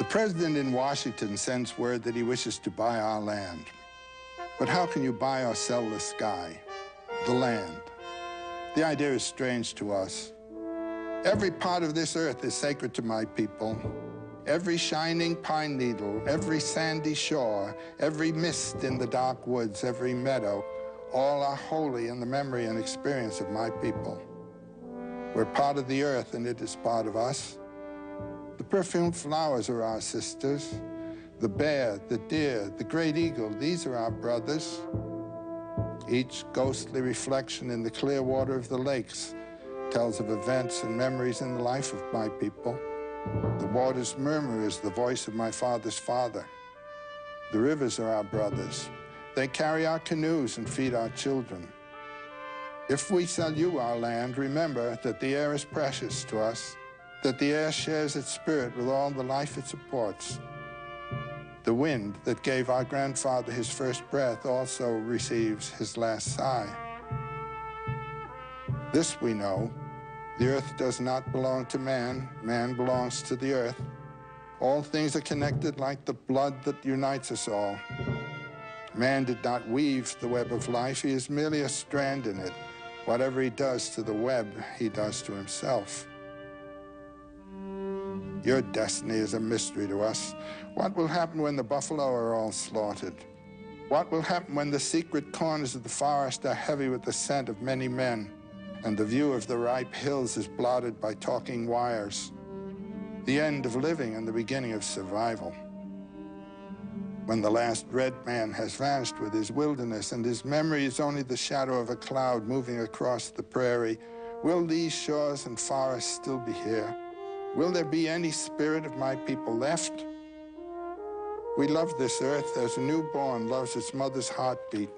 president in Washington sends word that he wishes to buy our land. But how can you buy or sell the sky, the land? The idea is strange to us. Every part of this earth is sacred to my people. Every shining pine needle, every sandy shore, every mist in the dark woods, every meadow, all are holy in the memory and experience of my people. We're part of the earth, and it is part of us. The perfumed flowers are our sisters. The bear, the deer, the great eagle, these are our brothers. Each ghostly reflection in the clear water of the lakes tells of events and memories in the life of my people. The water's murmur is the voice of my father's father. The rivers are our brothers. They carry our canoes and feed our children. If we sell you our land, remember that the air is precious to us, that the air shares its spirit with all the life it supports. The wind that gave our grandfather his first breath also receives his last sigh. This we know, the earth does not belong to man, man belongs to the earth. All things are connected like the blood that unites us all. Man did not weave the web of life, he is merely a strand in it. Whatever he does to the web, he does to himself. Your destiny is a mystery to us. What will happen when the buffalo are all slaughtered? What will happen when the secret corners of the forest are heavy with the scent of many men, and the view of the ripe hills is blotted by talking wires? The end of living and the beginning of survival. When the last red man has vanished with his wilderness and his memory is only the shadow of a cloud moving across the prairie, will these shores and forests still be here? Will there be any spirit of my people left? We love this earth as a newborn loves its mother's heartbeat.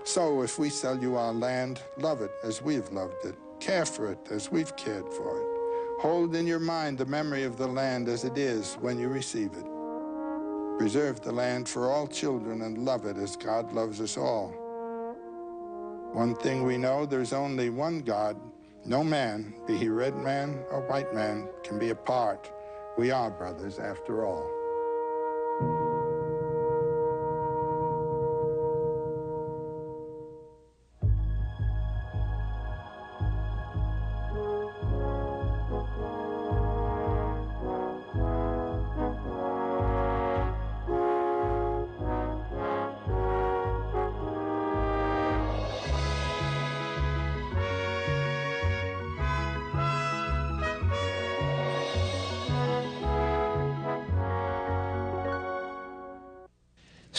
So if we sell you our land, love it as we've loved it. Care for it as we've cared for it. Hold in your mind the memory of the land as it is when you receive it. Preserve the land for all children and love it as God loves us all. One thing we know, there's only one God. No man, be he red man or white man, can be apart. We are brothers after all.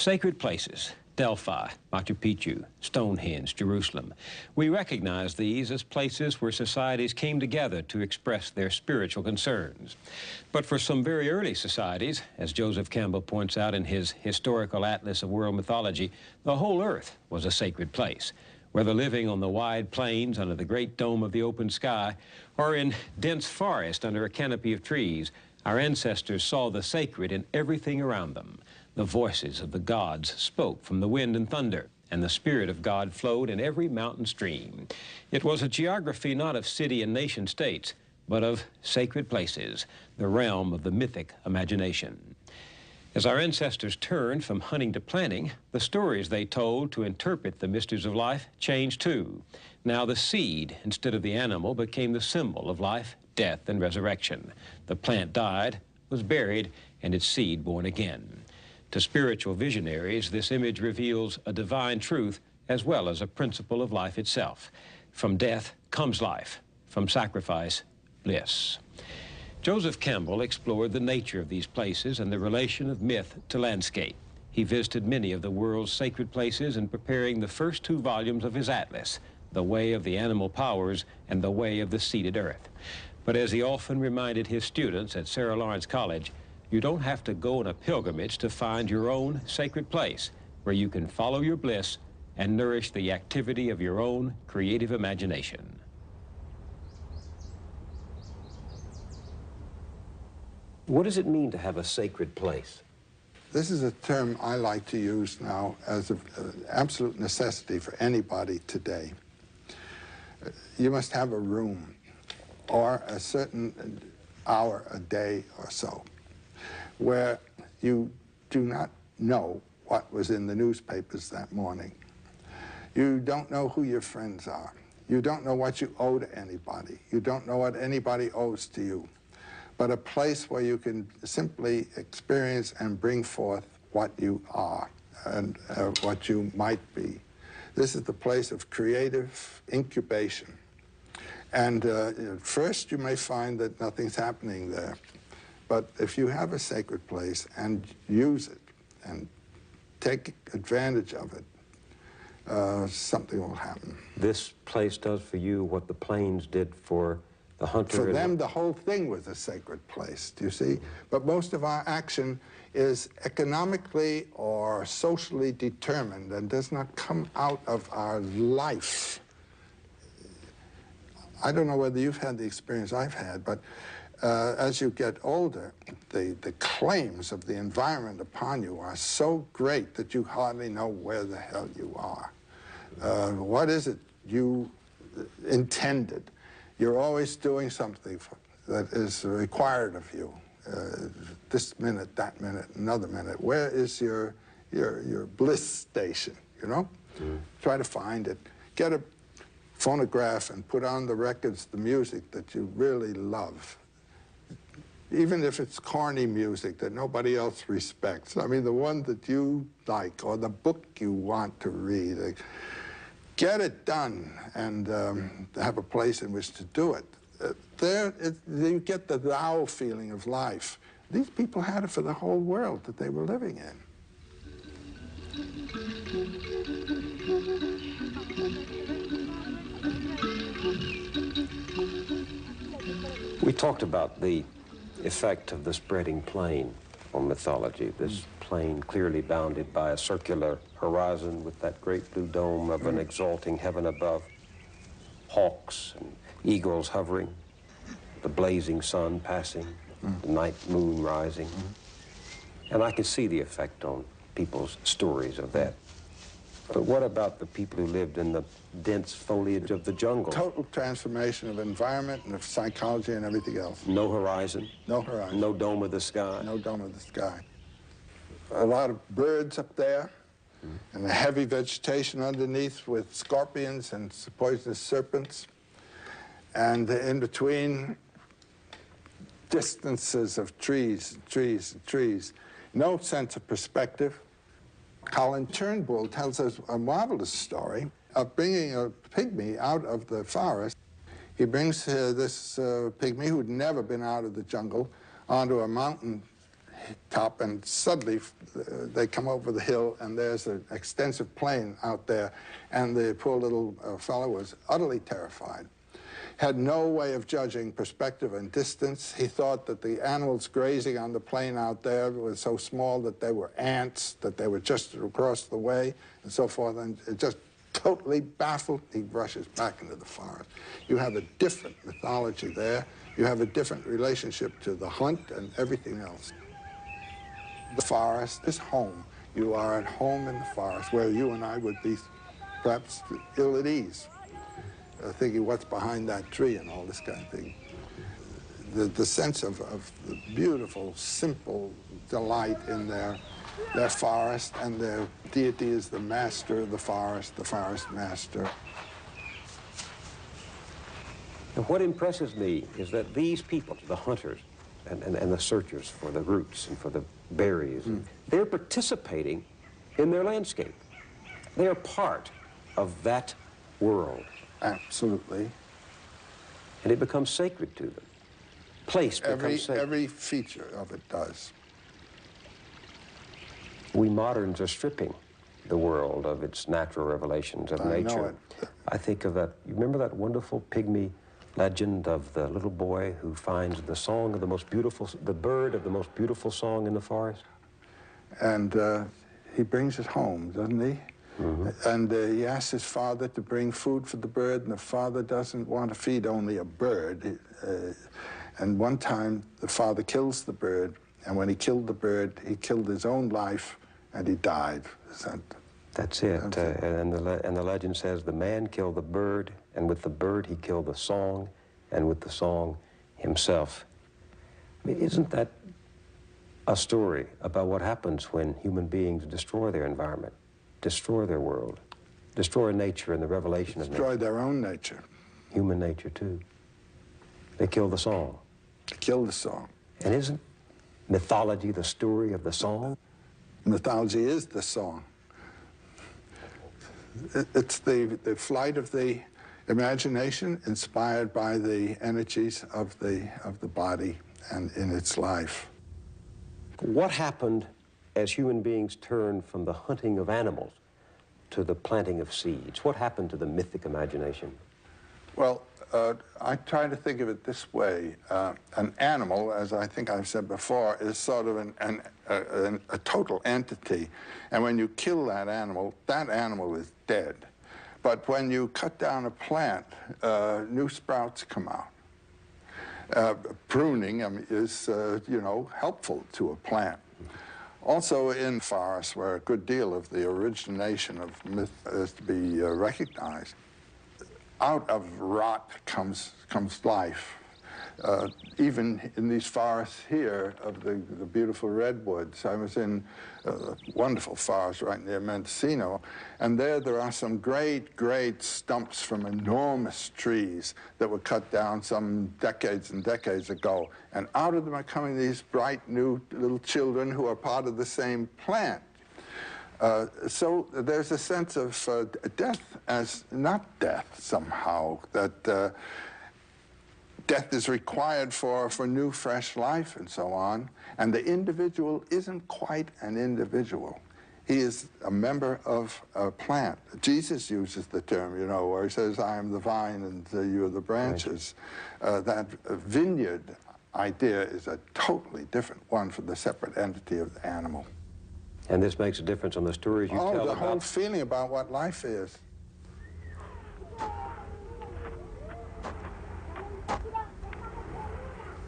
Sacred places, Delphi, Machu Picchu, Stonehenge, Jerusalem. We recognize these as places where societies came together to express their spiritual concerns. But for some very early societies, as Joseph Campbell points out in his Historical Atlas of World Mythology, the whole earth was a sacred place. Whether living on the wide plains under the great dome of the open sky, or in dense forest under a canopy of trees, our ancestors saw the sacred in everything around them. The voices of the gods spoke from the wind and thunder, and the Spirit of God flowed in every mountain stream. It was a geography not of city and nation states, but of sacred places, the realm of the mythic imagination. As our ancestors turned from hunting to planting, the stories they told to interpret the mysteries of life changed too. Now the seed, instead of the animal, became the symbol of life, death, and resurrection. The plant died, was buried, and its seed born again. To spiritual visionaries, this image reveals a divine truth as well as a principle of life itself. From death comes life, from sacrifice, bliss. Joseph Campbell explored the nature of these places and the relation of myth to landscape. He visited many of the world's sacred places in preparing the first two volumes of his atlas, The Way of the Animal Powers and The Way of the Seated Earth. But as he often reminded his students at Sarah Lawrence College, you don't have to go on a pilgrimage to find your own sacred place where you can follow your bliss and nourish the activity of your own creative imagination. What does it mean to have a sacred place? This is a term I like to use now as an absolute necessity for anybody today. You must have a room or a certain hour a day or so where you do not know what was in the newspapers that morning. You don't know who your friends are. You don't know what you owe to anybody. You don't know what anybody owes to you. But a place where you can simply experience and bring forth what you are and what you might be. This is the place of creative incubation. And at first you may find that nothing's happening there. But if you have a sacred place and use it and take advantage of it, something will happen. This place does for you what the plains did for the hunter. For them, the whole thing was a sacred place, do you see? But most of our action is economically or socially determined and does not come out of our life. I don't know whether you've had the experience I've had, but as you get older, the claims of the environment upon you are so great that you hardly know where the hell you are. What is it you intended? You're always doing something that is required of you. This minute, that minute, another minute. Where is your bliss station, you know? Try to find it. Get a phonograph and put on the records, the music that you really love. Even if it's corny music that nobody else respects. I mean, the one that you like or the book you want to read. Get it done and have a place in which to do it. You get the thou feeling of life. These people had it for the whole world that they were living in. We talked about the effect of the spreading plain on mythology. This plain clearly bounded by a circular horizon with that great blue dome of an exalting heaven above, hawks and eagles hovering, the blazing sun passing, the night moon rising. And I could see the effect on people's stories of that. But what about the people who lived in the dense foliage of the jungle? Total transformation of environment and of psychology and everything else. No horizon? No horizon. No dome of the sky? No dome of the sky. A lot of birds up there, and a heavy vegetation underneath with scorpions and poisonous serpents. And in between, distances of trees, trees, trees. No sense of perspective. Colin Turnbull tells us a marvelous story of bringing a pygmy out of the forest. He brings this pygmy who'd never been out of the jungle onto a mountain top, and suddenly they come over the hill and there's an extensive plain out there, and the poor little fellow was utterly terrified. Had no way of judging perspective and distance. He thought that the animals grazing on the plain out there were so small that they were ants, that they were just across the way, and so forth, and it just totally baffled. He rushes back into the forest. You have a different mythology there. You have a different relationship to the hunt and everything else. The forest is home. You are at home in the forest, where you and I would be perhaps ill at ease. Thinking what's behind that tree and all this kind of thing. The sense of the beautiful, simple delight in their forest, and their deity is the master of the forest master. And what impresses me is that these people, the hunters and the searchers for the roots and for the berries, they're participating in their landscape. They are part of that world. Absolutely. And it becomes sacred to them. Place becomes sacred. Every feature of it does. We moderns are stripping the world of its natural revelations of nature. Know it. I think of that, you remember that wonderful pygmy legend of the little boy who finds the song of the most beautiful, the bird of the most beautiful song in the forest? And he brings it home, doesn't he? And he asks his father to bring food for the bird, and the father doesn't want to feed only a bird. And one time, the father kills the bird, and when he killed the bird, he killed his own life, and he died. That's it. And the legend says the man killed the bird, and with the bird he killed the song, and with the song himself. I mean, isn't that A story about what happens when human beings destroy their environment, destroy their world, destroy nature and the revelation of nature. Destroy their own nature. Human nature, too. They kill the song. They kill the song. And isn't mythology the story of the song? Mythology is the song. It's the flight of the imagination inspired by the energies of the body and in its life. What happened as human beings turned from the hunting of animals to the planting of seeds? What happened to the mythic imagination? Well, I try to think of it this way. An animal, as I think I've said before, is sort of a total entity. And when you kill that animal is dead. But when you cut down a plant, new sprouts come out. Pruning is, helpful to a plant. Also in forests, where a good deal of the origination of myth is to be recognized, out of rot comes life. Even in these forests here of the beautiful redwoods. I was in a wonderful forest right near Mendocino, and there are some great stumps from enormous trees that were cut down some decades and decades ago. And out of them are coming these bright new little children who are part of the same plant. So there's a sense of death as not death somehow, that death is required for new, fresh life and so on. And the individual isn't quite an individual. He is a member of a plant. Jesus uses the term, where he says, I am the vine and you are the branches. Right. That vineyard idea is a totally different one from the separate entity of the animal. And this makes a difference on the stories you tell about... Oh, the whole feeling about what life is.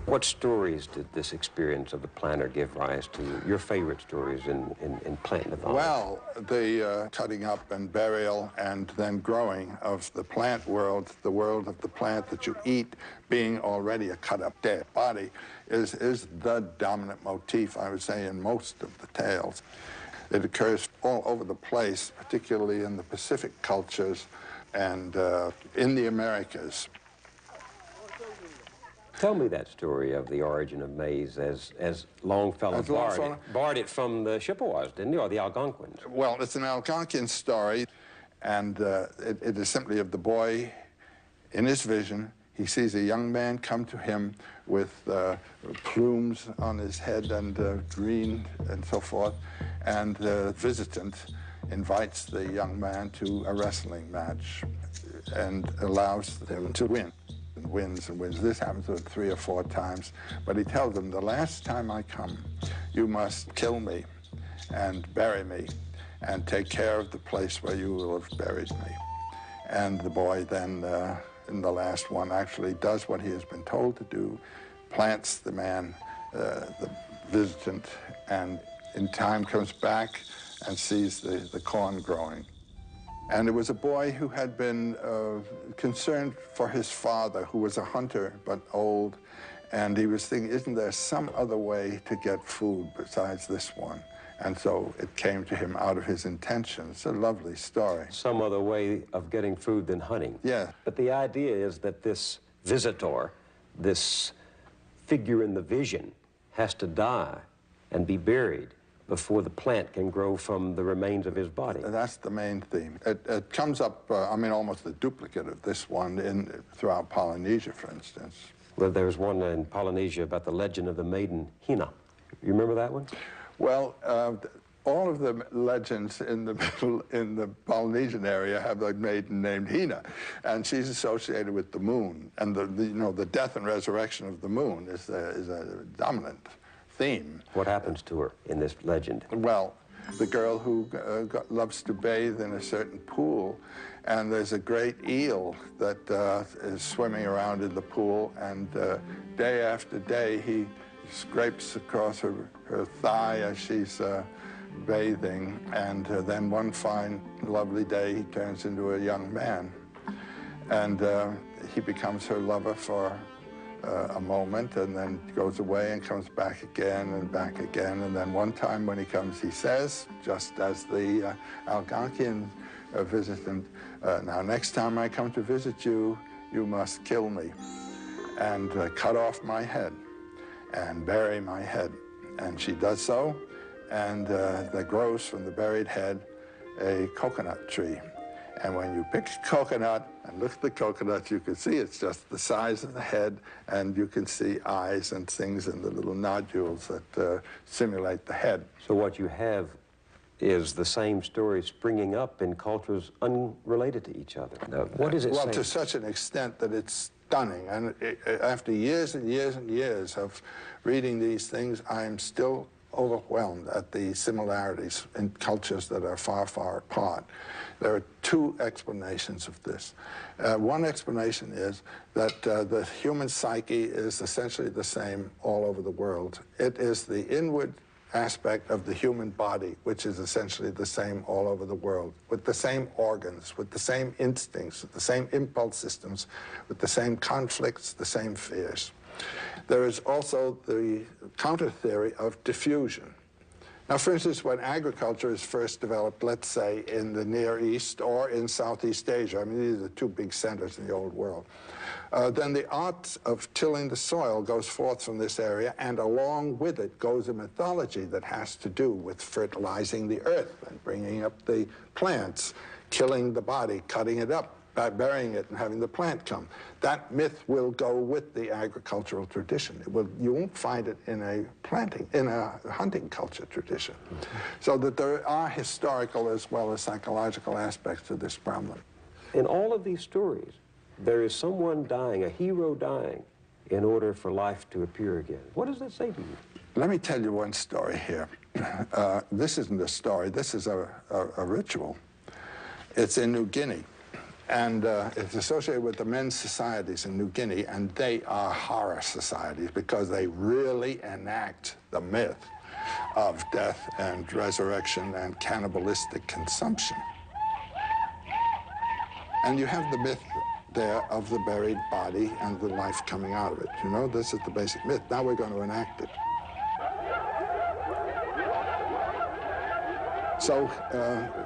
What stories did this experience of the planter give rise to? Your favorite stories in plant mythology? Well, the cutting up and burial and then growing of the plant world, the world of the plant that you eat, being already a cut-up dead body, is the dominant motif, I would say, in most of the tales. It occurs all over the place, particularly in the Pacific cultures and in the Americas. Tell me that story of the origin of maize as Longfellow borrowed it from the Chippewas, didn't he, or the Algonquins? Well, it's an Algonquin story, and it is simply of the boy in his vision. He sees a young man come to him with plumes on his head and green and so forth, and the visitant invites the young man to a wrestling match and allows him to win. And wins and wins. This happens 3 or 4 times. But he tells them, the last time I come, you must kill me and bury me and take care of the place where you will have buried me. And the boy then, in the last one, actually does what he has been told to do, plants the man, the visitant, and in time comes back and sees the corn growing. And it was a boy who had been concerned for his father, who was a hunter but old, and he was thinking, isn't there some other way to get food besides this one? And so it came to him out of his intention. It's a lovely story. Some other way of getting food than hunting. Yeah. But the idea is that this visitor, this figure in the vision, has to die and be buried before the plant can grow from the remains of his body. That's the main theme. It comes up, almost a duplicate of this one throughout Polynesia, for instance. Well, there's one in Polynesia about the legend of the maiden Hina. You remember that one? Well, all of the legends in the Polynesian area have a maiden named Hina, and she's associated with the moon. And the death and resurrection of the moon is a dominant theme. What happens to her in this legend? Well, the girl who loves to bathe in a certain pool, and there's a great eel that is swimming around in the pool, and day after day he scrapes across her thigh as she's bathing, and then one fine, lovely day he turns into a young man, and he becomes her lover for a moment and then goes away and comes back again. And then one time when he comes, he says, just as the Algonquian visitant, now next time I come to visit you, you must kill me and cut off my head and bury my head. And she does so, and there grows from the buried head a coconut tree. And when you pick a coconut and look at the coconut, you can see it's just the size of the head, and you can see eyes and things in the little nodules that simulate the head. So what you have is the same story springing up in cultures unrelated to each other. Now, what is it Well, saying? to such an extent that it's stunning. And after years and years and years of reading these things, I'm still overwhelmed at the similarities in cultures that are far, far apart. There are two explanations of this. One explanation is that the human psyche is essentially the same all over the world. It is the inward aspect of the human body, which is essentially the same all over the world, with the same organs, with the same instincts, with the same impulse systems, with the same conflicts, the same fears. There is also the counter theory of diffusion. Now, for instance, when agriculture is first developed, let's say in the Near East or in Southeast Asia, I mean, these are the two big centers in the old world, then the art of tilling the soil goes forth from this area, and along with it goes a mythology that has to do with fertilizing the earth and bringing up the plants, killing the body, cutting it up, burying it and having the plant come. That myth will go with the agricultural tradition. You won't find it in a hunting culture tradition. So that there are historical as well as psychological aspects to this problem. In all of these stories, there is someone dying, a hero dying, in order for life to appear again. What does that say to you? Let me tell you one story here. This isn't a story, this is a ritual. It's in New Guinea. And it's associated with the men's societies in New Guinea, and they are horror societies because they really enact the myth of death and resurrection and cannibalistic consumption. And you have the myth there of the buried body and the life coming out of it. You know, this is the basic myth. Now we're going to enact it. So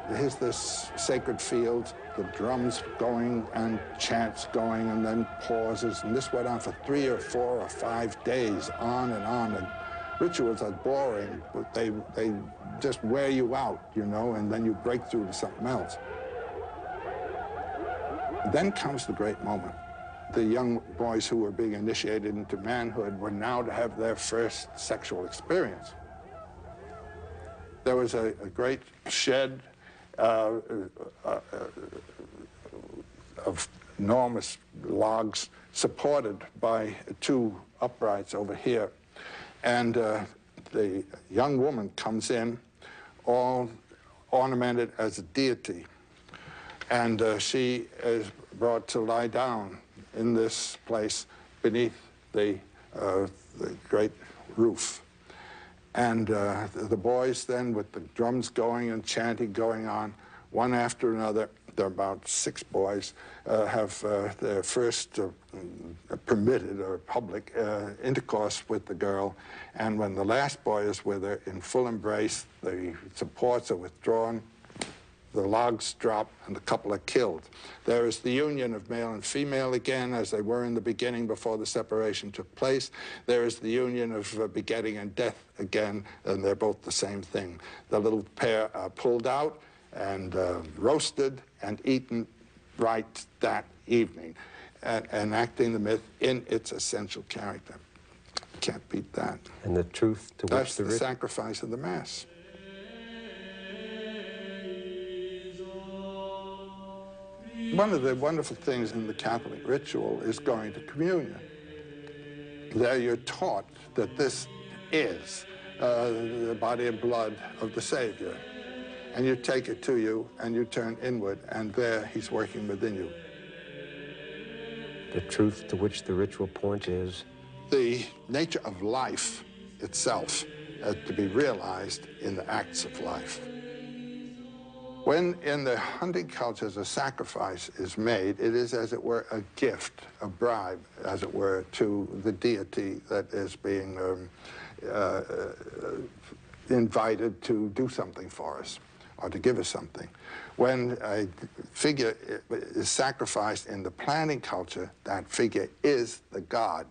here's this sacred field, the drums going and chants going and then pauses. And this went on for 3 or 4 or 5 days, on. And rituals are boring, but they just wear you out, you know, and then you break through to something else. Then comes the great moment. The young boys who were being initiated into manhood were now to have their first sexual experience. There was a great shed of enormous logs supported by 2 uprights over here. And the young woman comes in, all ornamented as a deity. And she is brought to lie down in this place beneath the great roof. And the boys then, with the drums going and chanting going on, one after another, there are about 6 boys, have their first permitted or public intercourse with the girl. And when the last boy is with her in full embrace, the supports are withdrawn, the logs drop, and the couple are killed. There is the union of male and female again, as they were in the beginning before the separation took place. There is the union of begetting and death again, and they're both the same thing. The little pair are pulled out and roasted and eaten right that evening, enacting the myth in its essential character. Can't beat that. And the truth to which the sacrifice of the Mass. One of the wonderful things in the Catholic ritual is going to communion. There you're taught that this is the body and blood of the Savior. And you take it to you, and you turn inward, and there he's working within you. The truth to which the ritual points is? The nature of life itself to be realized in the acts of life. When in the hunting cultures a sacrifice is made, it is, as it were, a gift, a bribe, as it were, to the deity that is being invited to do something for us or to give us something. When a figure is sacrificed in the planting culture, that figure is the god.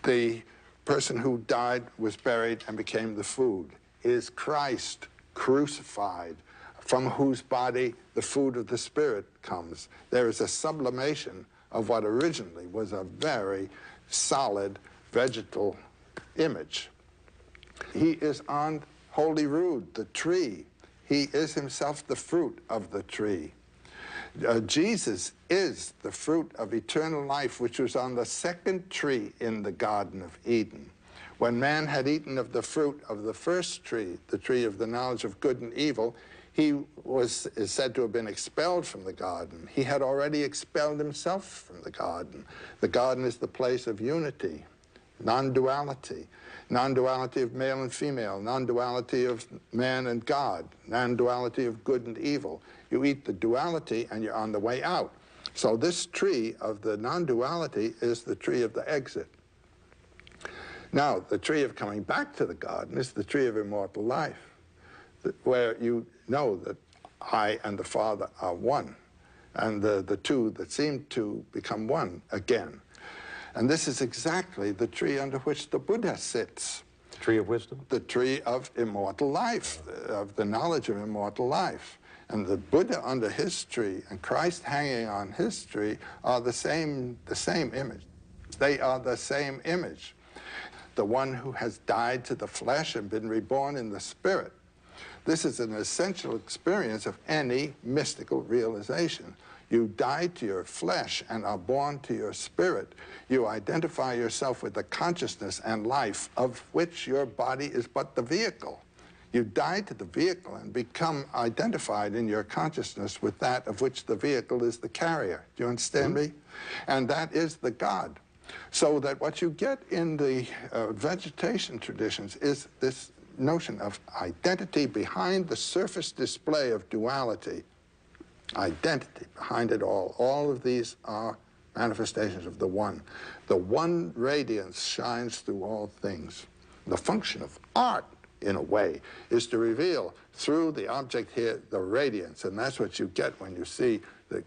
The person who died, was buried, and became the food is Christ crucified, from whose body the food of the Spirit comes. There is a sublimation of what originally was a very solid vegetal image. He is on Holy Rood, the tree. He is himself the fruit of the tree. Jesus is the fruit of eternal life, which was on the second tree in the Garden of Eden. When man had eaten of the fruit of the first tree, the tree of the knowledge of good and evil, he is said to have been expelled from the garden. He had already expelled himself from the garden. The garden is the place of unity, non-duality. Non-duality of male and female, non-duality of man and God, non-duality of good and evil. You eat the duality and you're on the way out. So this tree of the non-duality is the tree of the exit. Now, the tree of coming back to the garden is the tree of immortal life, where you know that I and the Father are one, and the two that seem to become one again. And this is exactly the tree under which the Buddha sits. The tree of wisdom? The tree of immortal life, of the knowledge of immortal life. And the Buddha under his tree and Christ hanging on his tree are the same image. They are the same image. The one who has died to the flesh and been reborn in the spirit. This is an essential experience of any mystical realization. You die to your flesh and are born to your spirit. You identify yourself with the consciousness and life of which your body is but the vehicle. You die to the vehicle and become identified in your consciousness with that of which the vehicle is the carrier. Do you understand me? And that is the God. So that what you get in the vegetation traditions is this notion of identity behind the surface display of duality. Identity behind it all. All of these are manifestations of the one. The one radiance shines through all things. The function of art, in a way, is to reveal through the object here the radiance, and that's what you get when you see the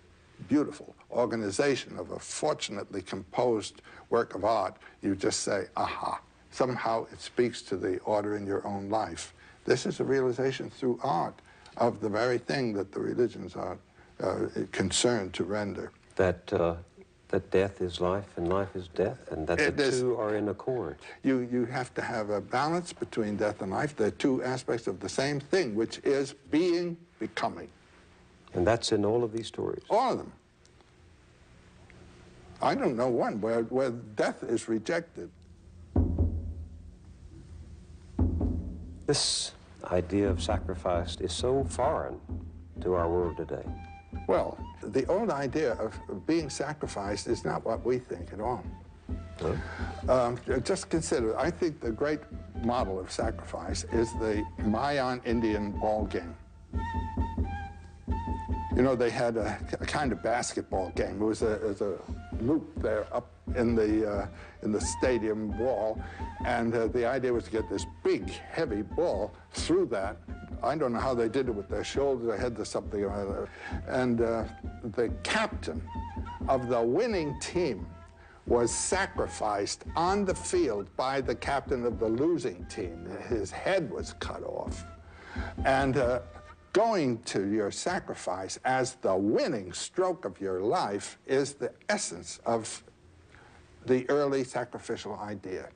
beautiful organization of a fortunately composed work of art. You just say, aha. Somehow it speaks to the order in your own life. This is a realization through art of the very thing that the religions are concerned to render. That death is life and life is death, and that the two are in accord. You have to have a balance between death and life. They're two aspects of the same thing, which is being, becoming. And that's in all of these stories? All of them. I don't know one where death is rejected. This idea of sacrifice is so foreign to our world today. Well, the old idea of being sacrificed is not what we think at all. Huh? Just consider, I think the great model of sacrifice is the Mayan Indian ball game. You know, they had a kind of basketball game. It was a loop there up in the stadium wall, and the idea was to get this big, heavy ball through that. I don't know how they did it with their shoulders or head or something or other. And the captain of the winning team was sacrificed on the field by the captain of the losing team. His head was cut off. And going to your sacrifice as the winning stroke of your life is the essence of the early sacrificial idea.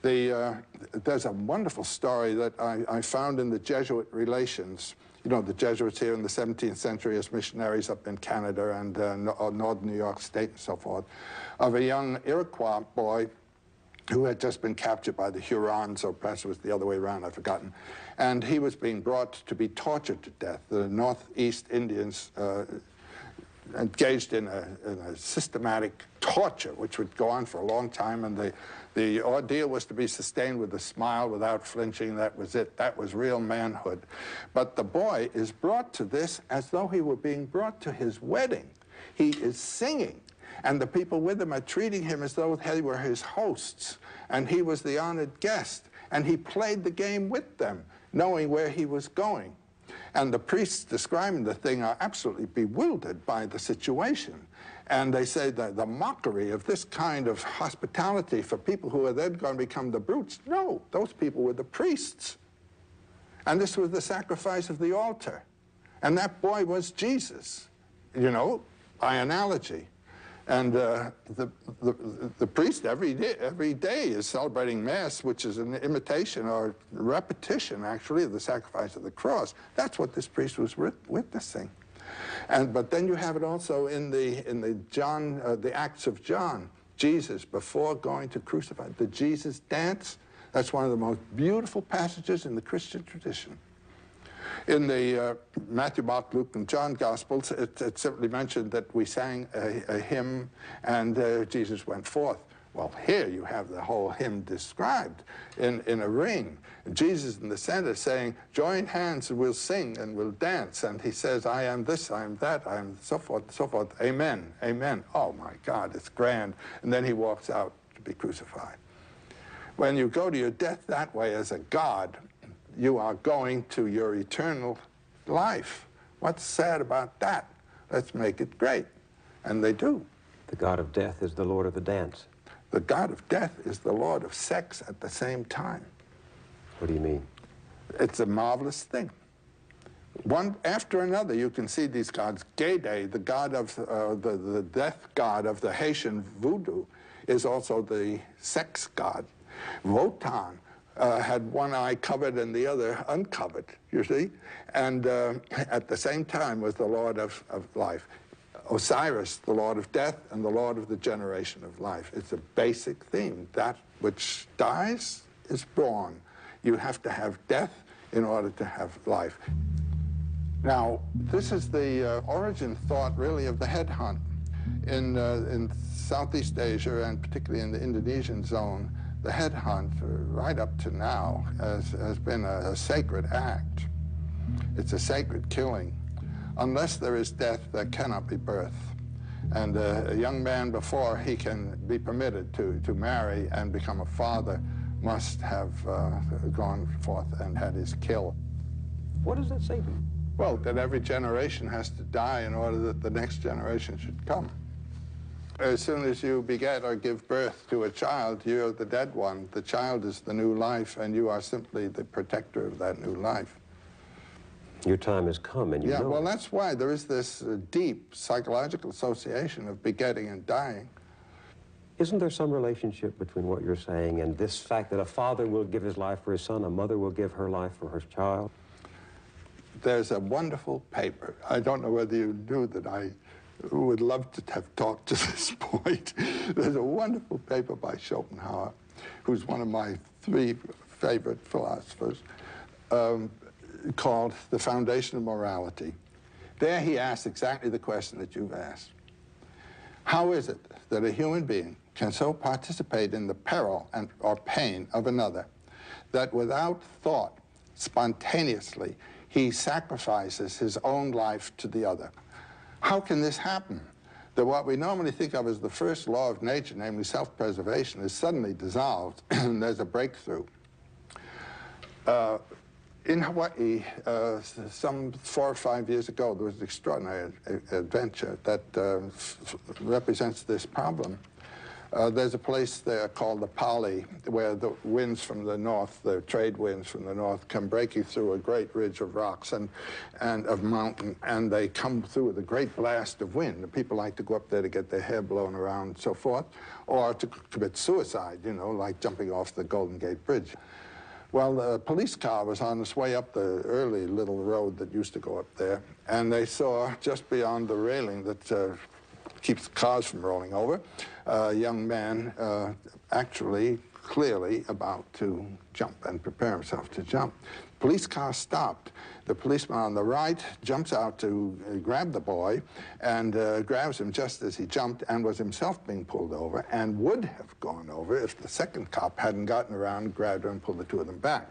There's a wonderful story that I found in the Jesuit relations. You know, the Jesuits here in the 17th century as missionaries up in Canada and northern New York State and so forth, of a young Iroquois boy who had just been captured by the Hurons, or perhaps it was the other way around, I've forgotten. And he was being brought to be tortured to death. The Northeast Indians engaged in a systematic torture, which would go on for a long time, and the ordeal was to be sustained with a smile without flinching. That was it. That was real manhood. But the boy is brought to this as though he were being brought to his wedding. He is singing, and the people with him are treating him as though they were his hosts, and he was the honored guest, and he played the game with them, knowing where he was going. And the priests describing the thing are absolutely bewildered by the situation. And they say that the mockery of this kind of hospitality for people who are then going to become the brutes. No, those people were the priests. And this was the sacrifice of the altar. And that boy was Jesus, you know, by analogy. And the priest every day is celebrating Mass, which is an imitation or repetition, actually, of the sacrifice of the cross. That's what this priest was witnessing. But then you have it also in the Acts of John. Jesus, before going to crucify, the Jesus dance. That's one of the most beautiful passages in the Christian tradition. In the Matthew, Mark, Luke, and John Gospels, it simply mentioned that we sang a hymn and Jesus went forth. Well, here you have the whole hymn described in a ring. Jesus in the center saying, join hands and we'll sing and we'll dance. And he says, I am this, I am that, I am so forth, so forth. Amen, amen. Oh, my God, it's grand. And then he walks out to be crucified. When you go to your death that way as a God, you are going to your eternal life. What's sad about that? Let's make it great. And they do. The God of death is the Lord of the dance. The God of death is the Lord of sex at the same time. What do you mean? It's a marvelous thing. One after another, you can see these gods. Gede, the god of the death god of the Haitian voodoo, is also the sex god. Wotan had one eye covered and the other uncovered, you see? And at the same time was the Lord of life. Osiris, the Lord of death, and the Lord of the generation of life. It's a basic theme. That which dies is born. You have to have death in order to have life. Now, this is the origin thought, really, of the headhunt. In Southeast Asia, and particularly in the Indonesian zone, the headhunt, right up to now, has been a sacred act. It's a sacred killing. Unless there is death, there cannot be birth. And a young man, before he can be permitted to marry and become a father, must have gone forth and had his kill. What does that say to you? Well, that every generation has to die in order that the next generation should come. As soon as you beget or give birth to a child, you're the dead one. The child is the new life, and you are simply the protector of that new life. Your time has come, and you know. Yeah, well, that's why there is this deep psychological association of begetting and dying. Isn't there some relationship between what you're saying and this fact that a father will give his life for his son, a mother will give her life for her child? There's a wonderful paper. I don't know whether you knew that I would love to have talked to this point. There's a wonderful paper by Schopenhauer, who's one of my 3 favorite philosophers, called The Foundation of Morality. There he asks exactly the question that you've asked. How is it that a human being can so participate in the peril or pain of another that without thought, spontaneously, he sacrifices his own life to the other? How can this happen? That what we normally think of as the first law of nature, namely self-preservation, is suddenly dissolved and there's a breakthrough. In Hawaii, some 4 or 5 years ago, there was an extraordinary adventure that represents this problem. There's a place there called the Pali, where the winds from the north, the trade winds from the north, come breaking through a great ridge of rocks and of mountain, and they come through with a great blast of wind. And people like to go up there to get their hair blown around and so forth, or to commit suicide, you know, like jumping off the Golden Gate Bridge. Well, the police car was on its way up the early little road that used to go up there, and they saw just beyond the railing that keeps cars from rolling over, a young man actually clearly about to jump and prepare himself to jump. Police car stopped. The policeman on the right jumps out to grab the boy and grabs him just as he jumped and was himself being pulled over and would have gone over if the second cop hadn't gotten around, grabbed her, and pulled the two of them back.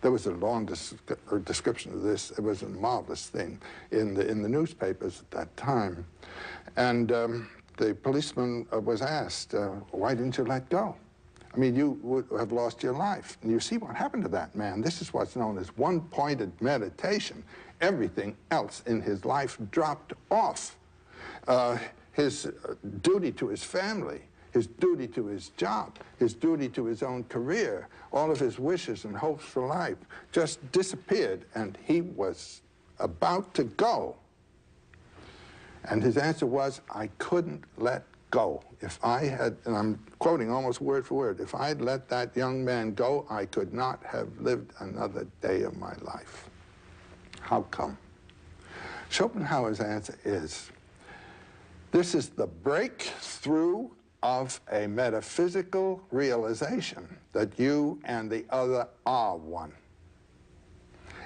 There was a long description of this. It was a marvelous thing in the newspapers at that time. And the policeman was asked, why didn't you let go? I mean, you would have lost your life. And you see what happened to that man. This is what's known as one-pointed meditation. Everything else in his life dropped off. His duty to his family, his duty to his job, his duty to his own career, all of his wishes and hopes for life just disappeared, and he was about to go. And his answer was, I couldn't let go. If I had, and I'm quoting almost word for word, if I had let that young man go, I could not have lived another day of my life. How come? Schopenhauer's answer is, this is the breakthrough of a metaphysical realization that you and the other are one,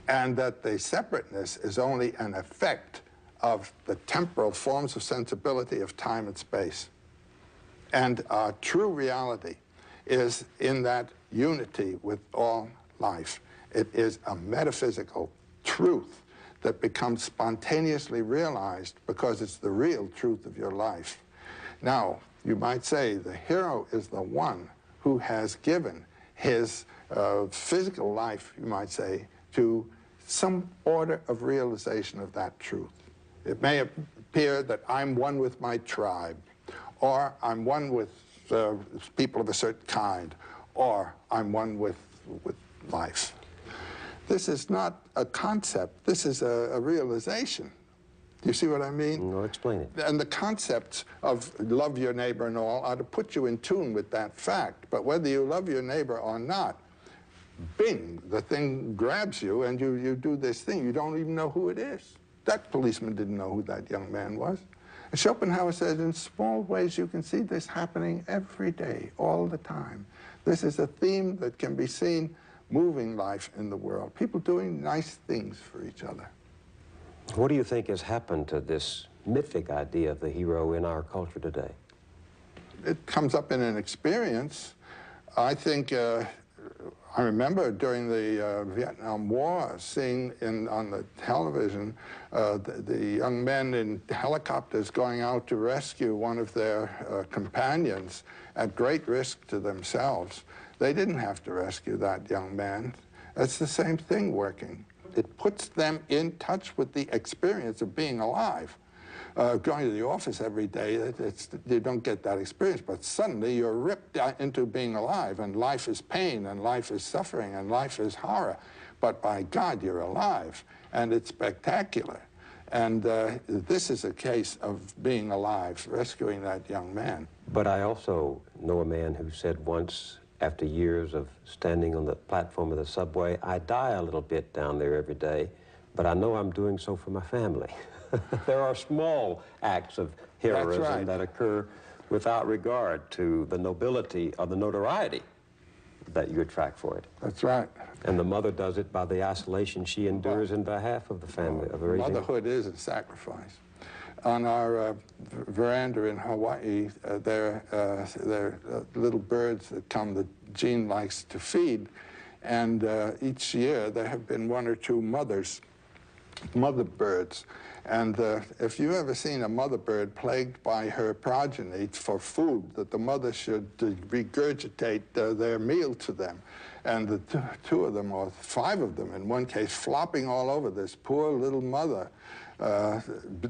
and that the separateness is only an effect of the temporal forms of sensibility of time and space. And our true reality is in that unity with all life. It is a metaphysical truth that becomes spontaneously realized because it's the real truth of your life. Now, you might say the hero is the one who has given his physical life, you might say, to some order of realization of that truth. It may appear that I'm one with my tribe, or I'm one with people of a certain kind, or I'm one with life. This is not a concept. This is a realization. Do you see what I mean? No, explain it. And the concepts of love your neighbor and all are to put you in tune with that fact. But whether you love your neighbor or not, bing, the thing grabs you and you do this thing. You don't even know who it is. That policeman didn't know who that young man was. And Schopenhauer said, in small ways you can see this happening every day, all the time. This is a theme that can be seen moving life in the world. People doing nice things for each other. What do you think has happened to this mythic idea of the hero in our culture today? It comes up in an experience. I think, I remember during the Vietnam War seeing on the television the young men in helicopters going out to rescue one of their companions at great risk to themselves. They didn't have to rescue that young man. It's the same thing working. It puts them in touch with the experience of being alive. Going to the office every day, you don't get that experience, but suddenly you're ripped into being alive, and life is pain, and life is suffering, and life is horror. But by God, you're alive, and it's spectacular. And this is a case of being alive, rescuing that young man. But I also know a man who said once, after years of standing on the platform of the subway, I die a little bit down there every day, but I know I'm doing so for my family. There are small acts of heroism that occur without regard to the nobility or the notoriety that you attract for it. That's right. And the mother does it by the isolation she endures in behalf of the family. Of raising. Motherhood is a sacrifice. On our veranda in Hawaii, there are little birds that come that Jean likes to feed, and each year there have been one or two mother birds. And if you've ever seen a mother bird plagued by her progeny for food, that the mother should regurgitate their meal to them, and the two of them, or five of them in one case, flopping all over this poor little mother,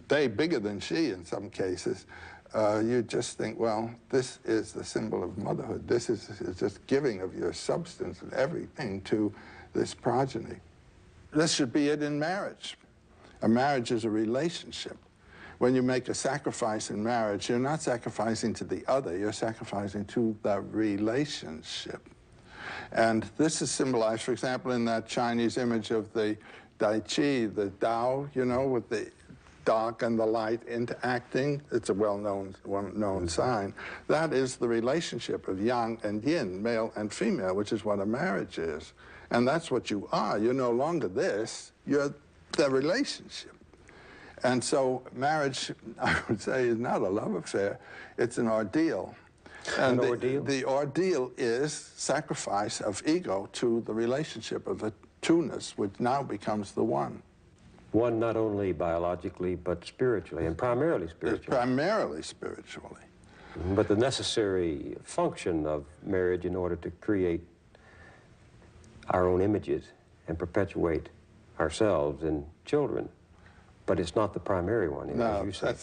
they bigger than she in some cases, you just think, well, this is the symbol of motherhood. This is just giving of your substance and everything to this progeny. This should be it in marriage. A marriage is a relationship. When you make a sacrifice in marriage, you're not sacrificing to the other, you're sacrificing to the relationship. And this is symbolized, for example, in that Chinese image of the Dai Chi, the Tao, you know, with the dark and the light interacting. It's a well-known sign. That is the relationship of yang and yin, male and female, which is what a marriage is. And that's what you are. You're no longer this. You're the relationship. And so marriage, I would say, is not a love affair. It's an ordeal. And an ordeal? The ordeal is sacrifice of ego to the relationship of the two-ness, which now becomes the one. One not only biologically, but spiritually, and primarily spiritually. Primarily spiritually. But the necessary function of marriage in order to create our own images and perpetuate ourselves in children. But it's not the primary one, no, as you say.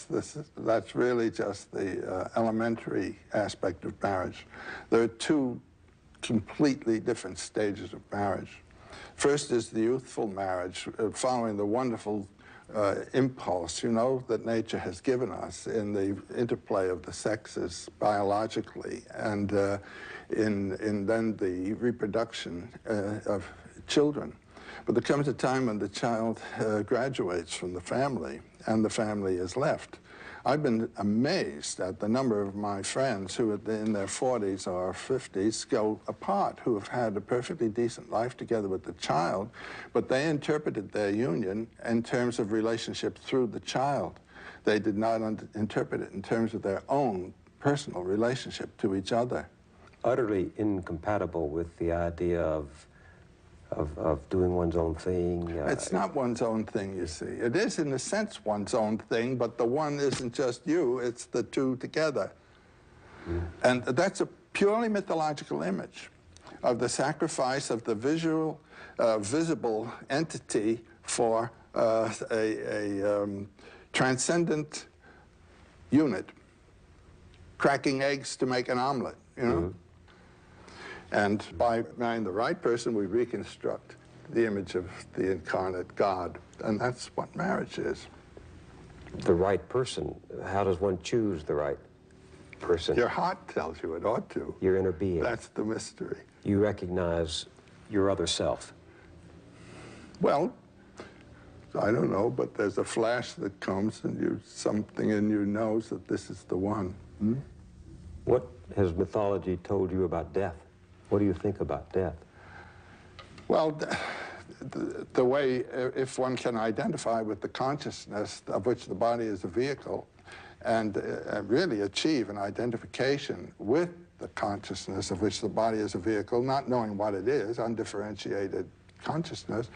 That's really just the elementary aspect of marriage. There are two completely different stages of marriage. First is the youthful marriage, following the wonderful impulse, you know, that nature has given us in the interplay of the sexes biologically, and in then the reproduction of children. But there comes a time when the child graduates from the family, and the family is left. I've been amazed at the number of my friends who are in their 40s or 50s go apart, who have had a perfectly decent life together with the child, but they interpreted their union in terms of relationship through the child. They did not interpret it in terms of their own personal relationship to each other. Utterly incompatible with the idea of doing one's own thing. It's not one's own thing, you see. It is, in a sense, one's own thing, but the one isn't just you, it's the two together. And that's a purely mythological image of the sacrifice of the visible entity for a transcendent unit, cracking eggs to make an omelet, you know? And by marrying the right person, we reconstruct the image of the incarnate God. And that's what marriage is. The right person. How does one choose the right person? Your heart tells you it ought to. Your inner being. That's the mystery. You recognize your other self. Well, I don't know, but there's a flash that comes, and something in you knows that this is the one. What has mythology told you about death? What do you think about death? Well, the way, if one can identify with the consciousness of which the body is a vehicle, and really achieve an identification with the consciousness of which the body is a vehicle, not knowing what it is, undifferentiated consciousness,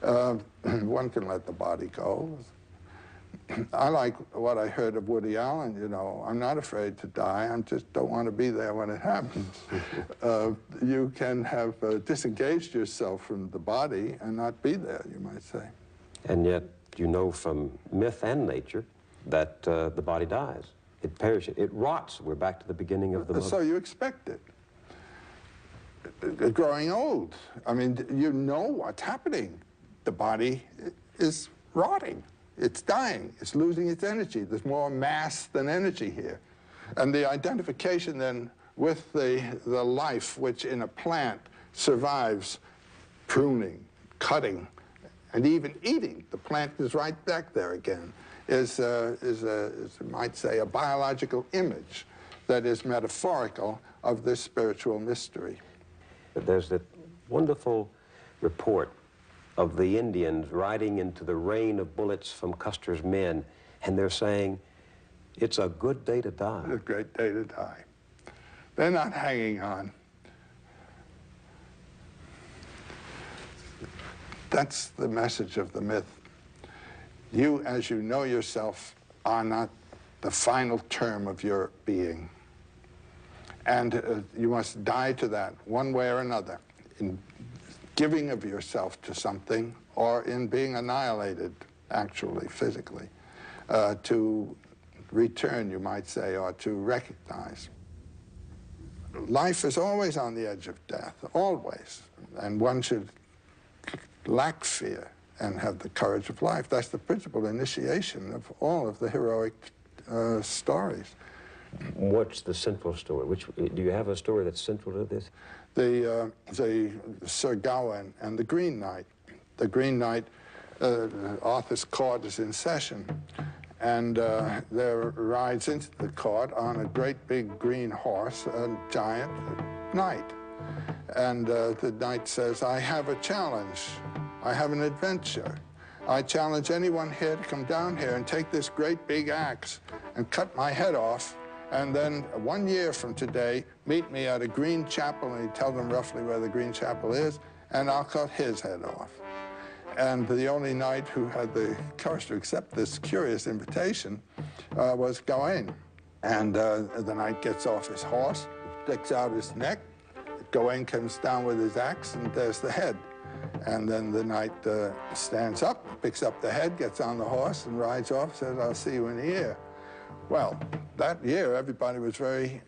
one can let the body go. I like what I heard of Woody Allen, you know, I'm not afraid to die, I just don't want to be there when it happens. You can have disengaged yourself from the body and not be there, you might say. And yet, you know from myth and nature that the body dies. It perishes, it rots. We're back to the beginning of the mother. So you expect it. Growing old, I mean, you know what's happening. The body is rotting. It's dying, it's losing its energy. There's more mass than energy here. And the identification then with the life which in a plant survives pruning, cutting, and even eating. The plant is right back there again, is you might say, a biological image that is metaphorical of this spiritual mystery. There's that wonderful report of the Indians riding into the rain of bullets from Custer's men, and they're saying, it's a good day to die. It's a great day to die. They're not hanging on. That's the message of the myth. You, as you know yourself, are not the final term of your being. And you must die to that one way or another, in giving of yourself to something, or in being annihilated, actually, physically, to return, you might say, or to recognize. Life is always on the edge of death, always, and one should lack fear and have the courage of life. That's the principal initiation of all of the heroic stories. What's the central story? Do you have a story that's central to this? The Sir Gawain and the Green Knight. The Green Knight, Arthur's court is in session, and there rides into the court on a great big green horse, a giant knight. And the knight says, I have a challenge. I have an adventure. I challenge anyone here to come down here and take this great big axe and cut my head off, and then 1 year from today, meet me at a green chapel, and he'd tell them roughly where the green chapel is, and I'll cut his head off. And the only knight who had the courage to accept this curious invitation was Gawain. And the knight gets off his horse, sticks out his neck. Gawain comes down with his axe, and there's the head. And then the knight stands up, picks up the head, gets on the horse, and rides off, says, I'll see you in a year. Well, that year, everybody was very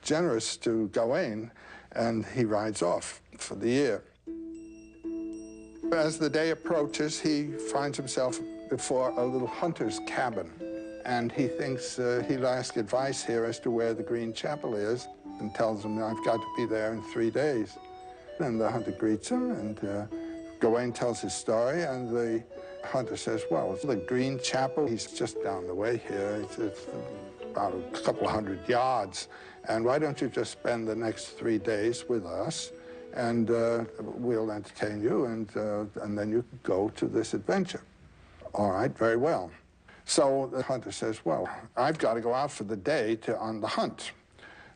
generous to Gawain, and he rides off for the year. As the day approaches, he finds himself before a little hunter's cabin, and he thinks he'll ask advice here as to where the green chapel is, and tells him, I've got to be there in 3 days. And the hunter greets him, and Gawain tells his story, and the hunter says, well, the green chapel, he's just down the way here. It's about a couple of 100 yards. And why don't you just spend the next 3 days with us, and we'll entertain you, and then you can go to this adventure. All right, very well. So the hunter says, well, I've got to go out for the day on the hunt.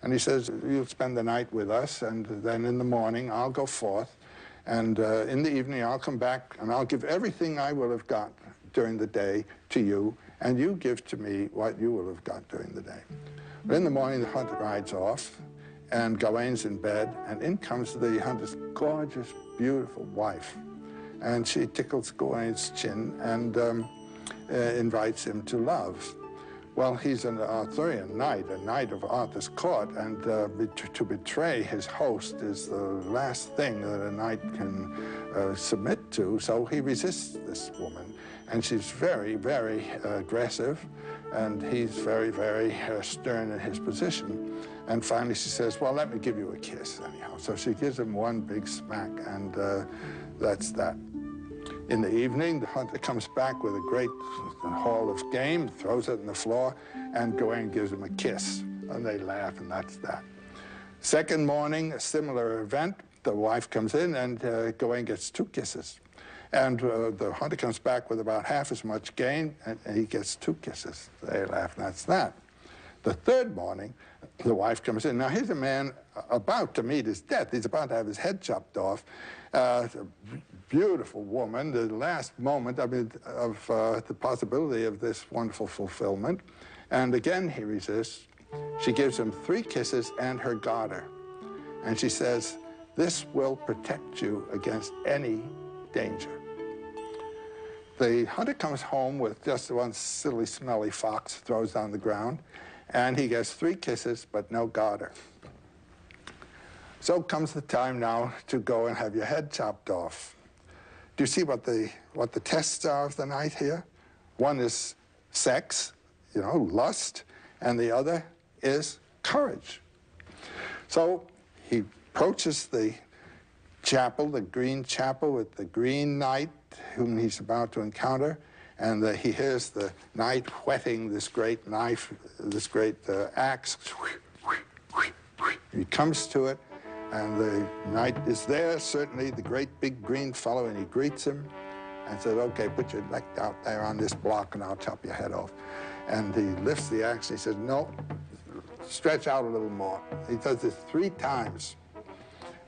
And he says, you'll spend the night with us, and then in the morning I'll go forth, and in the evening I'll come back, and I'll give everything I will have got during the day to you, and you give to me what you will have got during the day. But in the morning, the hunter rides off, and Gawain's in bed, and in comes the hunter's gorgeous, beautiful wife. And she tickles Gawain's chin and invites him to love. Well, he's an Arthurian knight, a knight of Arthur's court, and to betray his host is the last thing that a knight can submit to, so he resists this woman. And she's very, very aggressive, and he's very, very stern in his position. And finally she says, well, let me give you a kiss anyhow. So she gives him one big smack, and that's that. In the evening, the hunter comes back with a great haul of game, throws it on the floor, and Gawain gives him a kiss. And they laugh, and that's that. Second morning, a similar event. The wife comes in, and Gawain gets 2 kisses. And the hunter comes back with about half as much game, and he gets 2 kisses. They laugh, and that's that. The third morning, the wife comes in. Now, here's a man about to meet his death. He's about to have his head chopped off. A beautiful woman, the last moment, I mean, of the possibility of this wonderful fulfillment. And again, he resists. She gives him 3 kisses and her garter. And she says, this will protect you against any danger. The hunter comes home with just one silly, smelly fox, throws on the ground, and he gets 3 kisses, but no garter. So comes the time now to go and have your head chopped off. Do you see what the tests are of the knight here? One is sex, you know, lust, and the other is courage. So he approaches the chapel, the green chapel, with the green knight whom he's about to encounter, and he hears the knight whetting this great knife, this great axe. He comes to it, and the knight is there, certainly, the great big green fellow, and he greets him and says, okay, put your neck out there on this block and I'll chop your head off. And he lifts the axe, and he says, no, stretch out a little more. He does this 3 times.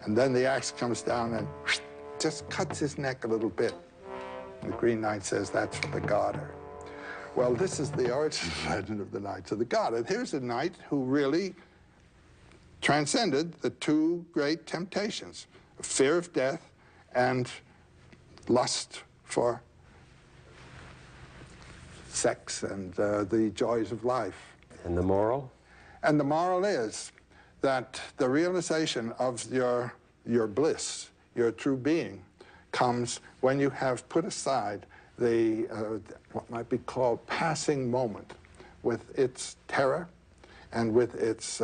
And then the axe comes down and just cuts his neck a little bit. And the Green Knight says, that's for the garter. Well, this is the origin legend of the Knights of the Garter. Here's a knight who really transcended the 2 great temptations, fear of death and lust for sex and the joys of life. And the moral? And the moral is that the realization of your bliss, your true being, comes when you have put aside the, what might be called passing moment with its terror and with its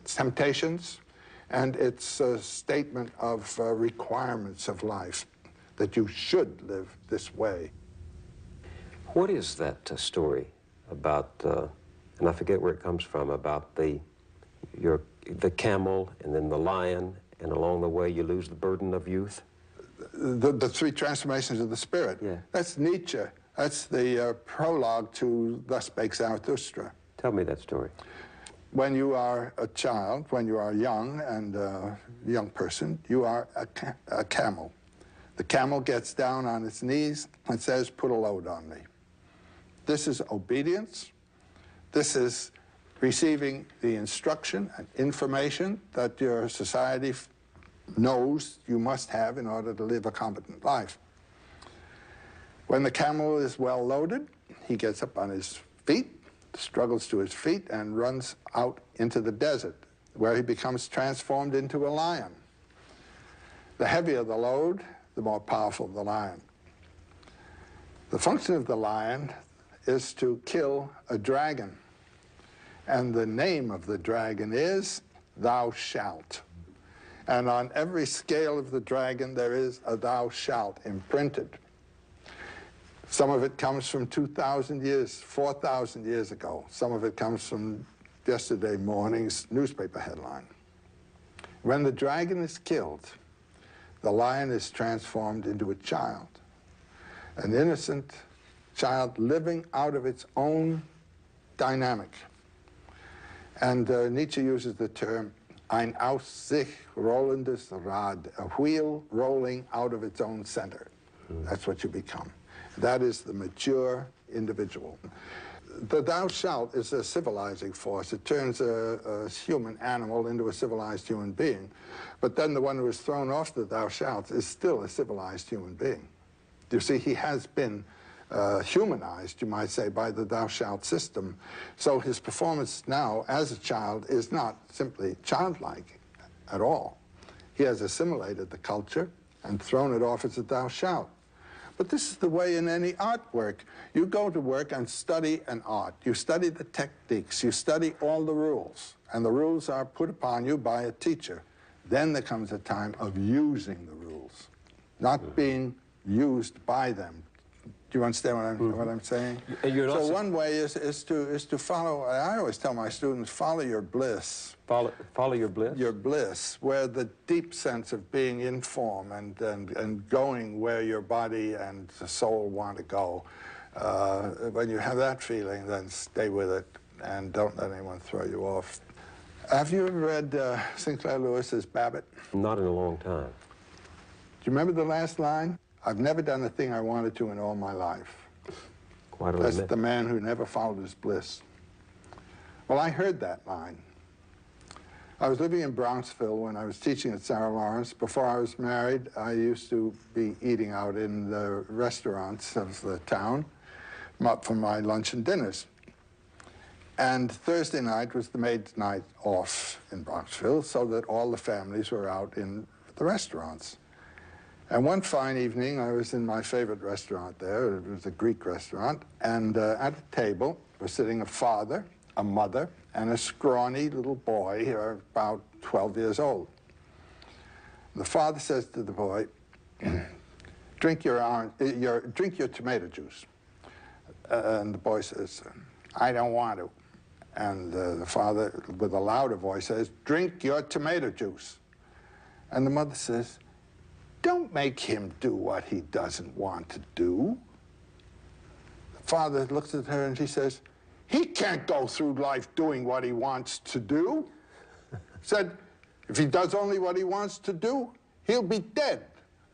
temptations and its statement of requirements of life, that you should live this way. What is that story about, and I forget where it comes from, about the camel and then the lion, and along the way you lose the burden of youth? The three transformations of the spirit. Yeah. That's Nietzsche. That's the prologue to Thus Spake Zarathustra. Tell me that story. When you are a child, when you are young and a young person, you are a camel. The camel gets down on its knees and says, put a load on me. This is obedience. This is receiving the instruction and information that your society knows you must have in order to live a competent life. When the camel is well loaded, he gets up on his feet, struggles to his feet, and runs out into the desert, where he becomes transformed into a lion. The heavier the load, the more powerful the lion. The function of the lion is to kill a dragon. And the name of the dragon is Thou Shalt. And on every scale of the dragon, there is a Thou Shalt imprinted. Some of it comes from 2,000 years, 4,000 years ago. Some of it comes from yesterday morning's newspaper headline. When the dragon is killed, the lion is transformed into a child, an innocent child living out of its own dynamic. And Nietzsche uses the term ein aus sich rollendes Rad, a wheel rolling out of its own center. That's what you become. That is the mature individual. The thou shalt is a civilizing force. It turns a human animal into a civilized human being. But then the one who is thrown off the thou shalt is still a civilized human being. You see, he has been humanized, you might say, by the thou shalt system. So his performance now as a child is not simply childlike at all. He has assimilated the culture and thrown it off as a thou shalt. But this is the way in any artwork. You go to work and study an art. You study the techniques. You study all the rules. And the rules are put upon you by a teacher. Then there comes a time of using the rules, not being used by them. Do you understand what I'm saying? So one way is to follow. I always tell my students, follow your bliss. Follow your bliss? Your bliss, where the deep sense of being in form and going where your body and the soul want to go. When you have that feeling, then stay with it and don't let anyone throw you off. Have you ever read Sinclair Lewis's Babbitt? Not in a long time. Do you remember the last line? I've never done a thing I wanted to in all my life. Quite a That's limit. the man who never followed his bliss. Well, I heard that line. I was living in Bronxville when I was teaching at Sarah Lawrence. Before I was married, I used to be eating out in the restaurants of the town for my lunch and dinners. And Thursday night was the maid's night off in Bronxville, so that all the families were out in the restaurants. And one fine evening, I was in my favorite restaurant there. It was a Greek restaurant. And at the table was sitting a father, a mother, and a scrawny little boy, about 12 years old. The father says to the boy, drink your tomato juice. And the boy says, I don't want to. And the father, with a louder voice, says, drink your tomato juice. And the mother says, don't make him do what he doesn't want to do. The father looks at her and she says, he can't go through life doing what he wants to do. Said, if he does only what he wants to do, he'll be dead.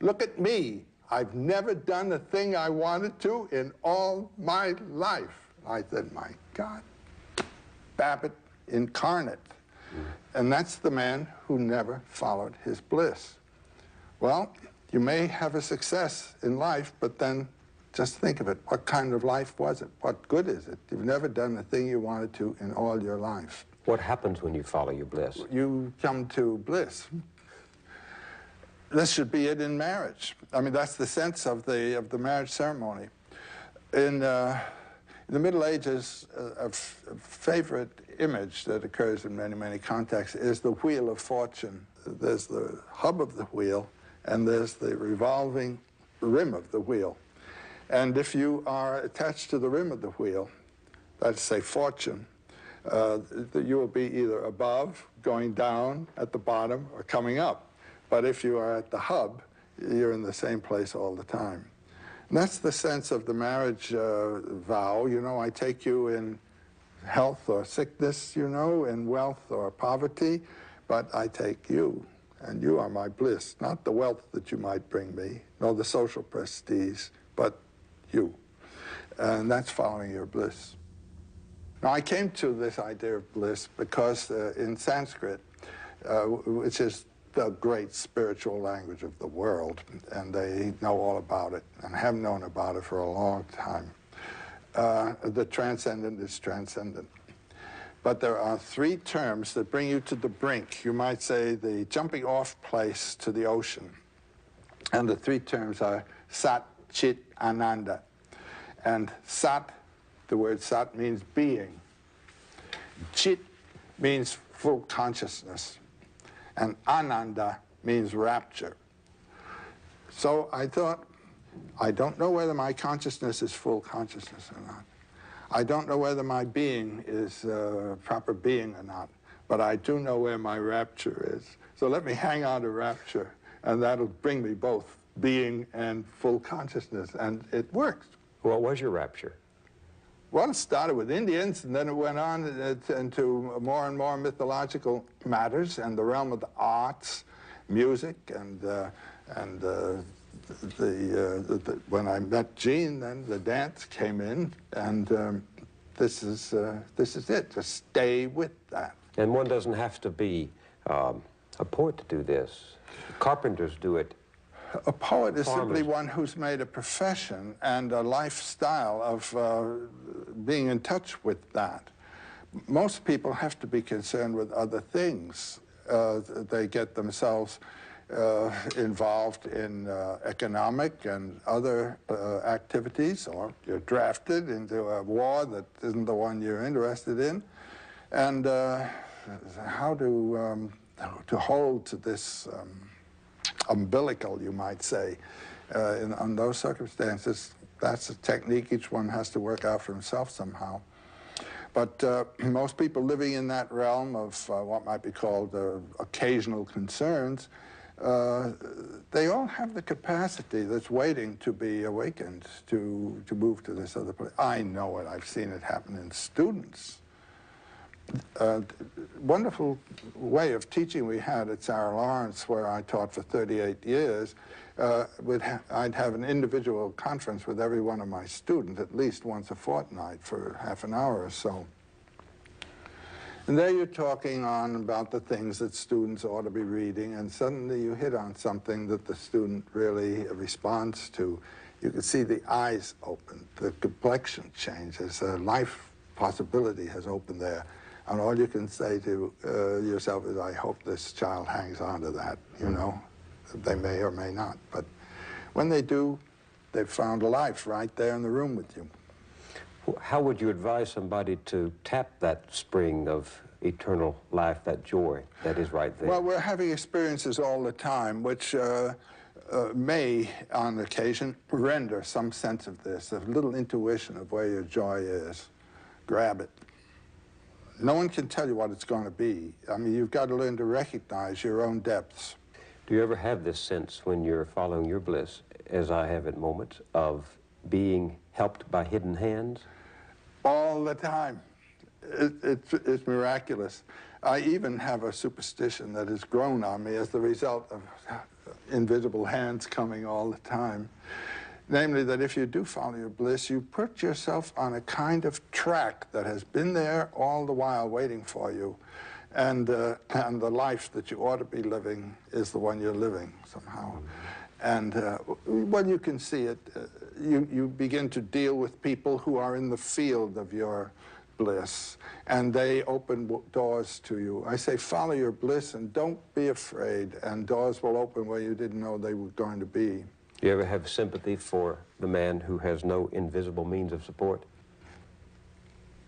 Look at me. I've never done a thing I wanted to in all my life. I said, my God, Babbitt incarnate. And that's the man who never followed his bliss. Well, you may have a success in life, but then just think of it. What kind of life was it? What good is it? You've never done the thing you wanted to in all your life. What happens when you follow your bliss? You come to bliss. This should be it in marriage. I mean, that's the sense of the marriage ceremony. In the Middle Ages, a favorite image that occurs in many, many contexts is the wheel of fortune. There's the hub of the wheel, and there's the revolving rim of the wheel. And if you are attached to the rim of the wheel, let's say fortune, you will be either above, going down at the bottom, or coming up. But if you are at the hub, you're in the same place all the time. And that's the sense of the marriage vow. You know, I take you in health or sickness, you know, in wealth or poverty, but I take you, and you are my bliss, not the wealth that you might bring me, nor the social prestige, but you. And that's following your bliss. Now, I came to this idea of bliss because in Sanskrit, which is the great spiritual language of the world, and they know all about it and have known about it for a long time. The transcendent is transcendent. But there are three terms that bring you to the brink. You might say the jumping off place to the ocean. And the three terms are Sat, Chit, Ananda. And Sat, the word Sat means being. Chit means full consciousness. And Ananda means rapture. So I thought, I don't know whether my consciousness is full consciousness or not. I don't know whether my being is proper being or not, but I do know where my rapture is. So let me hang on to rapture, and that'll bring me both being and full consciousness, and it works. What was your rapture? Well, it started with Indians, and then it went on into more and more mythological matters and the realm of the arts, music, and when I met Jean, then the dance came in, and this is it. Just stay with that. And one doesn't have to be a poet to do this. Carpenters do it. A poet is Farmers. simply one who's made a profession and a lifestyle of being in touch with that. Most people have to be concerned with other things. They get themselves involved in economic and other activities, or you're drafted into a war that isn't the one you're interested in. And how to hold to this umbilical, you might say, on those circumstances, that's a technique each one has to work out for himself somehow. But most people living in that realm of what might be called occasional concerns, they all have the capacity that's waiting to be awakened to move to this other place. I know it. I've seen it happen in students. Wonderful way of teaching we had at Sarah Lawrence, where I taught for 38 years. I'd have an individual conference with every one of my students at least once a fortnight for half an hour or so. And there you're talking on about the things that students ought to be reading, and suddenly you hit on something that the student really responds to. You can see the eyes open, the complexion changes, life possibility has opened there. And all you can say to yourself is, I hope this child hangs on to that, you know. They may or may not, but when they do, they've found a life right there in the room with you. How would you advise somebody to tap that spring of eternal life, that joy that is right there? Well, we're having experiences all the time, which may, on occasion, render some sense of this, a little intuition of where your joy is. Grab it. No one can tell you what it's going to be. I mean, you've got to learn to recognize your own depths. Do you ever have this sense when you're following your bliss, as I have at moments, of being helped by hidden hands? All the time. It's miraculous. I even have a superstition that has grown on me as the result of invisible hands coming all the time. Namely, that if you do follow your bliss, you put yourself on a kind of track that has been there all the while waiting for you. And the life that you ought to be living is the one you're living somehow. And when you can see it, you begin to deal with people who are in the field of your bliss, and they open doors to you. I say follow your bliss and don't be afraid, and doors will open where you didn't know they were going to be. Do you ever have sympathy for the man who has no invisible means of support?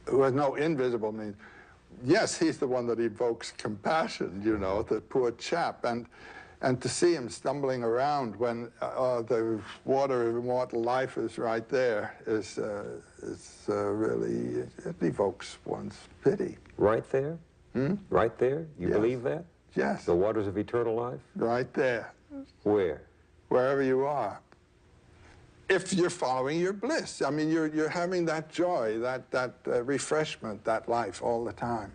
Who has no invisible means? Yes, he's the one that evokes compassion, you know, the poor chap. And to see him stumbling around when the water of immortal life is right there is really, it evokes one's pity. Right there? Hmm? Right there? You Yes. believe that? Yes. The waters of eternal life? Right there. Where? wherever you are. If you're following your bliss, I mean, you're having that joy, that refreshment, that life all the time.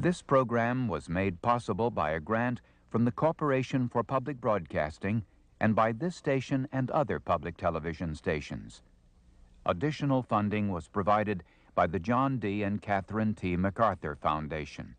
This program was made possible by a grant from the Corporation for Public Broadcasting and by this station and other public television stations. Additional funding was provided by the John D. and Catherine T. MacArthur Foundation.